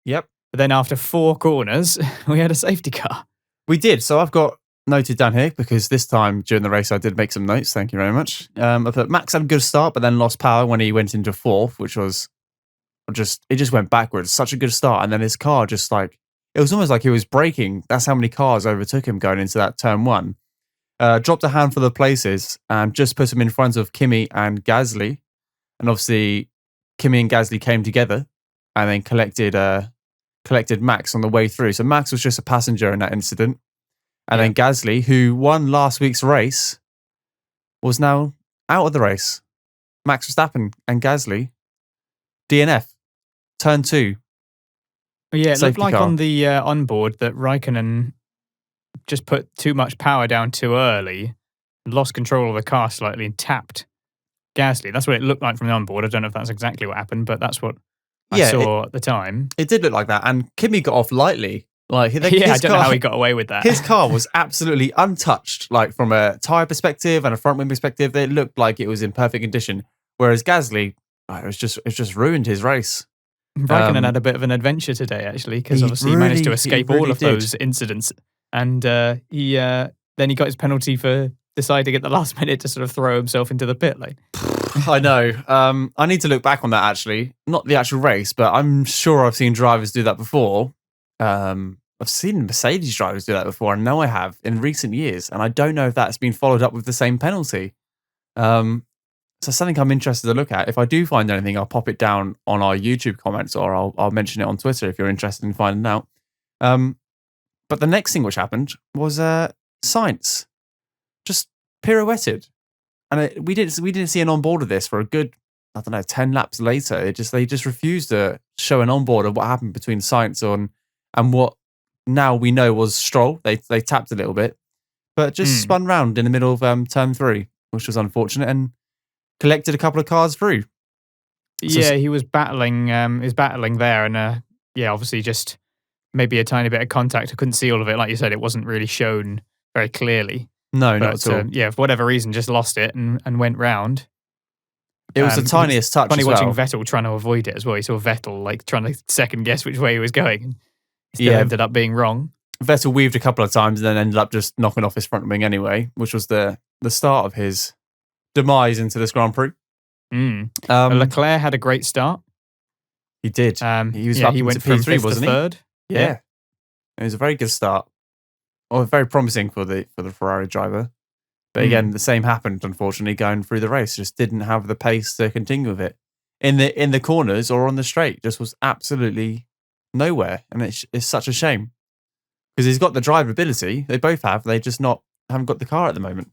Yep. But then after 4 corners, we had a safety car. We did. So I've got noted down here because this time during the race I did make some notes. Thank you very much. I thought Max had a good start, but then lost power when he went into 4th, which was it just went backwards. Such a good start, and then his car just like it was almost like he was braking. That's how many cars overtook him going into that turn 1. Dropped a handful of places and just put him in front of Kimi and Gasly, and obviously Kimi and Gasly came together and then collected Max on the way through. So Max was just a passenger in that incident. And then Gasly, who won last week's race, was now out of the race. Max Verstappen and Gasly, DNF, turn 2. Yeah, it looked like on the onboard that Raikkonen just put too much power down too early, lost control of the car slightly and tapped Gasly. That's what it looked like from the onboard. I don't know if that's exactly what happened, but that's what I saw at the time. It did look like that. And Kimi got off lightly. I don't know how he got away with that. His car was absolutely untouched, like from a tyre perspective and a front wing perspective. It looked like it was in perfect condition. Whereas Gasly, it just ruined his race. Raikkonen had a bit of an adventure today, actually, because obviously he managed to escape all of those incidents. And then he got his penalty for deciding at the last minute to sort of throw himself into the pit lane. I know. I need to look back on that, actually. Not the actual race, but I'm sure I've seen drivers do that before. I've seen Mercedes drivers do that before, and now I have in recent years, and I don't know if that's been followed up with the same penalty. So something I'm interested to look at. If I do find anything, I'll pop it down on our YouTube comments, or I'll mention it on Twitter if you're interested in finding out. But the next thing which happened was Sainz just pirouetted, and we didn't see an onboard of this for a good 10 laps later. They just refused to show an onboard of what happened between Sainz and what now we know was Stroll. They tapped a little bit, but just spun round in the middle of turn 3, which was unfortunate, and collected a couple of cars through. He was battling. There, and obviously just maybe a tiny bit of contact. I couldn't see all of it. Like you said, it wasn't really shown very clearly. No, not at all. For whatever reason, just lost it and went round. It was the tiniest touch. Funny as well. watching Vettel trying to avoid it as well. You saw Vettel like trying to second guess which way he was going. Still ended up being wrong. Vettel weaved a couple of times and then ended up just knocking off his front wing anyway, which was the start of his demise into this Grand Prix. Leclerc had a great start. He did. He went from P3, wasn't he? Third. Yeah. It was a very good start. Or very promising for the Ferrari driver. But again, the same happened, unfortunately, going through the race. Just didn't have the pace to continue with it. In the corners or on the straight, just was absolutely nowhere. And it's such a shame. Because he's got the drivability. They both have. They just haven't got the car at the moment.